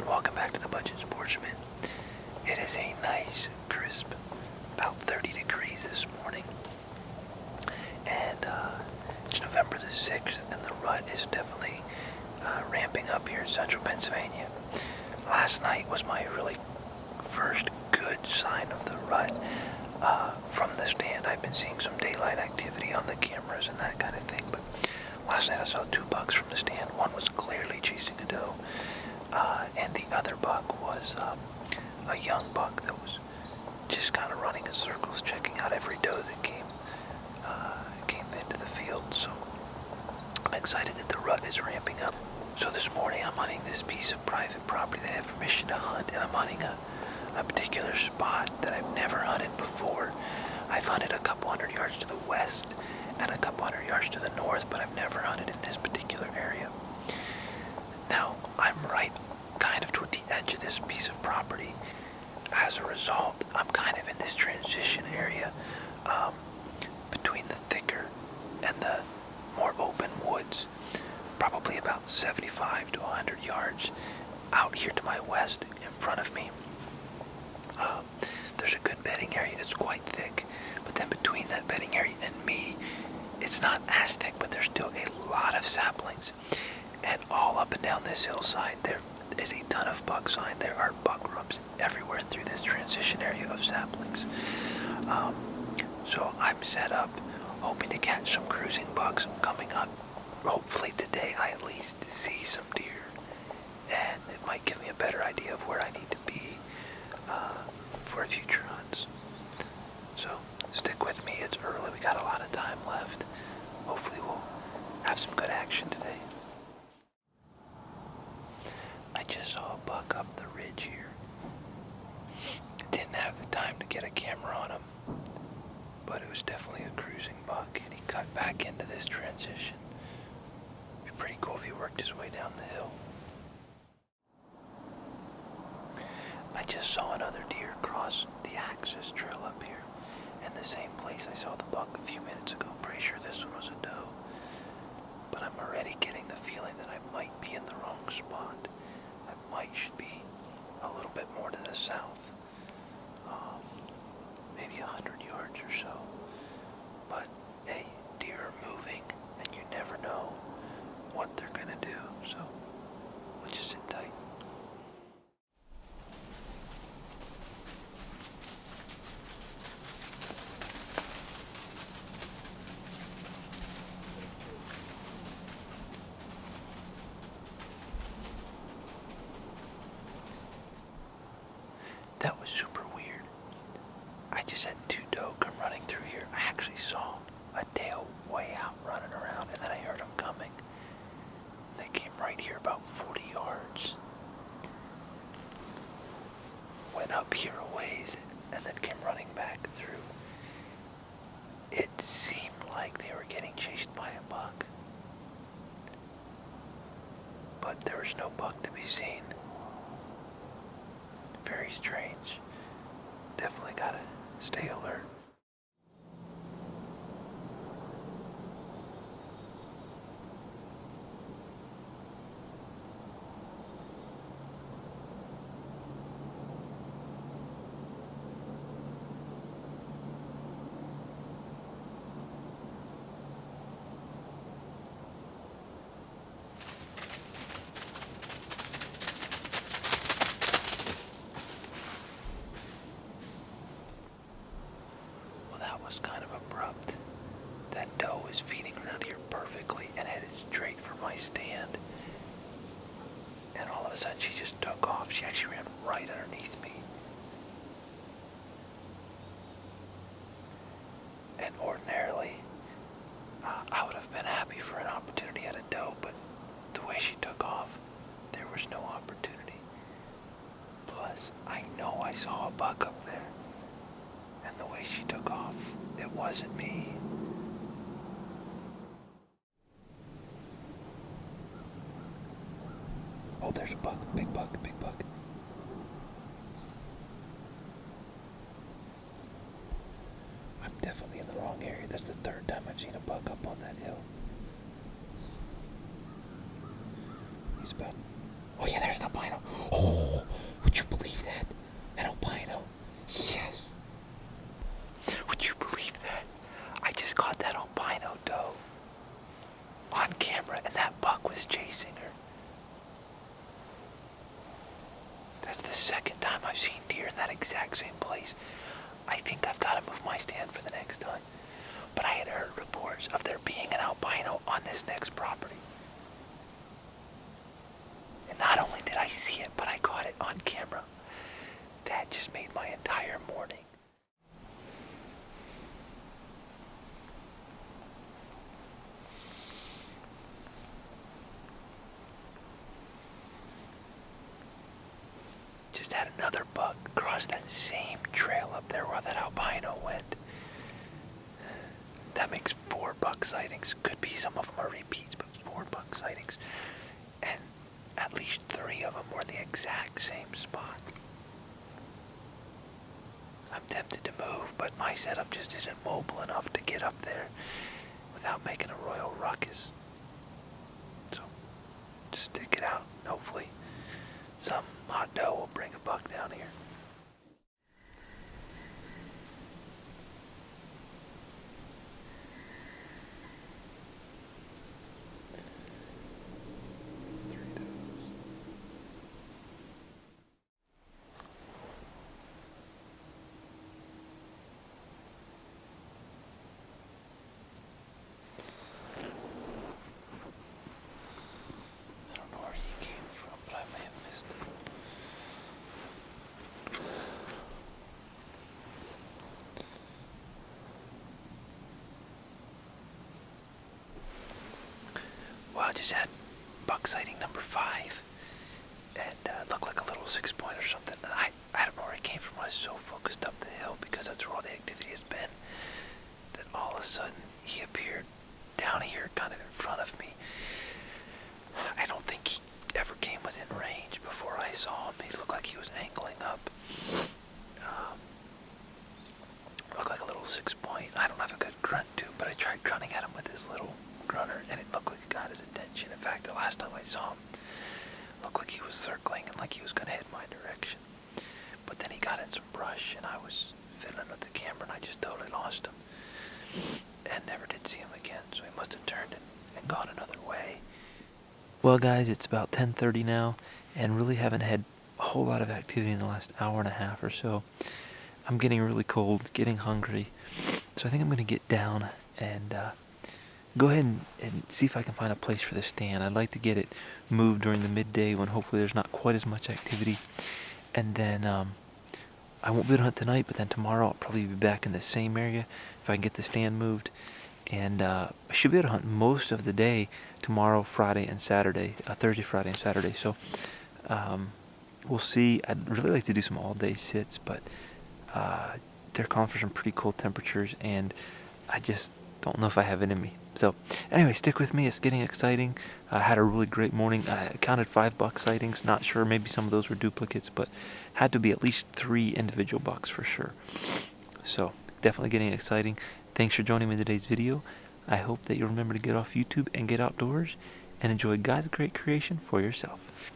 welcome back to the Budget Sportsman. It is a nice, crisp, about 30 degrees this morning, and it's November the 6th, and the rut is definitely ramping up here in central Pennsylvania. Last night was my really first good sign of the rut. From the stand, I've been seeing some daylight activity on the cameras and that kind of thing, but last night I saw two bucks from the stand. One was clearly chasing a doe, and the other buck was a young buck that was just kind of running in circles, checking out every doe that came into the field. So I'm excited that the rut is ramping up. So this morning I'm hunting this piece of private property that I have permission to hunt, and I'm hunting a particular spot that I've never hunted before. I've hunted a couple hundred yards to the west and a couple hundred yards to the north, but I've never hunted in this particular area. Now, I'm right kind of toward the edge of this piece of property. As a result, I'm kind of in this transition area between the thicker and the more open woods, probably about 75 to 100 yards out here to my west in front of me. There's a good bedding area. It's quite thick, but then between that bedding area and me, it's not as thick, but there's still a lot of saplings. And all up and down this hillside, there is a ton of buck sign. There are buck rubs everywhere through this transition area of saplings. So I'm set up, hoping to catch some cruising bucks coming up. Hopefully today I at least see some deer, and it might give me a better idea of where I need to be for future hunts. So stick with me. It's early. We got a lot of time left. Hopefully we'll have some good action today. I just saw a buck up the ridge here. Didn't have time to get a camera on him, but it was definitely a cruising buck, and he cut back into this transition. It'd be pretty cool if he worked his way down the hill. I just saw another deer cross the access trail up here, in the same place I saw the buck a few minutes ago. Pretty sure this one was a doe, but I'm already getting the feeling that I might be in the wrong spot. Should be a little bit more to the south, maybe 100 yards or so. But hey, deer are moving, and you never know what they're gonna do, so we'll just sit tight. That was super weird. I just had two doe come running through here. I actually saw a tail way out running around, and then I heard them coming. They came right here about 40 yards. Went up here a ways, and then came running back through. It seemed like they were getting chased by a buck, but there was no buck to be seen. Very strange. Definitely gotta stay alert. Was kind of abrupt. That doe was feeding around here perfectly and headed straight for my stand. And all of a sudden she just took off. She actually ran right underneath me. And ordinarily, I would have been happy for an opportunity at a doe, but the way she took off, there was no opportunity. Plus, I know I saw a buck up there. And the way she took off, it wasn't me. Oh, there's a buck. Big buck, big buck. I'm definitely in the wrong area. That's the third time I've seen a buck up on that hill. He's about Oh yeah, there's an albino. Oh, would you believe that? An albino. Yes. Would you believe that? I just caught that albino doe on camera, and that buck was chasing her. That's the second time I've seen deer in that exact same place. I think I've got to move my stand for the next time. But I had heard reports of there being an albino on this next property. And not only did I see it, but I caught it on camera. That just made my entire morning. Just had another buck cross that same trail up there where that albino went. That makes 4 buck sightings. Could be some of them are repeats, but 4 buck sightings. And at least 3 of them were the exact same spot. I'm tempted to move, but my setup just isn't mobile enough to get up there without making a royal ruckus. So, just stick it out, and hopefully some hot doe will bring a buck down here. Well, I just had buck sighting number 5, and it looked like a little 6-point or something. And I don't know where it came from. I was so focused up the hill because that's where all the activity has been, that all of a sudden he appeared down here, kind of in front of me. I don't think he ever came within range before I saw him. He looked like he was angling up. Looked like a little 6-point. I don't have a good grunt too, but I tried grunting at him with this little grunter, and it looked like it got his attention. In fact, the last time I saw him, it looked like he was circling and like he was going to head my direction. But then he got in some brush, and I was fiddling with the camera, and I just totally lost him. And never did see him again, so he must have turned and gone another way. Well, guys, it's about 10:30 now, and really haven't had a whole lot of activity in the last hour and a half or so. I'm getting really cold, getting hungry, so I think I'm going to get down and go ahead and see if I can find a place for the stand. I'd like to get it moved during the midday when hopefully there's not quite as much activity. And then I won't be able to hunt tonight, but then tomorrow I'll probably be back in the same area if I can get the stand moved. And I should be able to hunt most of the day tomorrow, Friday, and Saturday. Thursday, Friday, and Saturday. So we'll see. I'd really like to do some all-day sits, but they're calling for some pretty cold temperatures, and I just don't know if I have it in me. So anyway, stick with me. It's getting exciting. I had a really great morning. I counted 5 buck sightings. Not sure, maybe some of those were duplicates, but had to be at least 3 individual bucks for sure. So definitely getting exciting. Thanks for joining me in today's video. I hope that you'll remember to get off YouTube and get outdoors and enjoy God's great creation for yourself.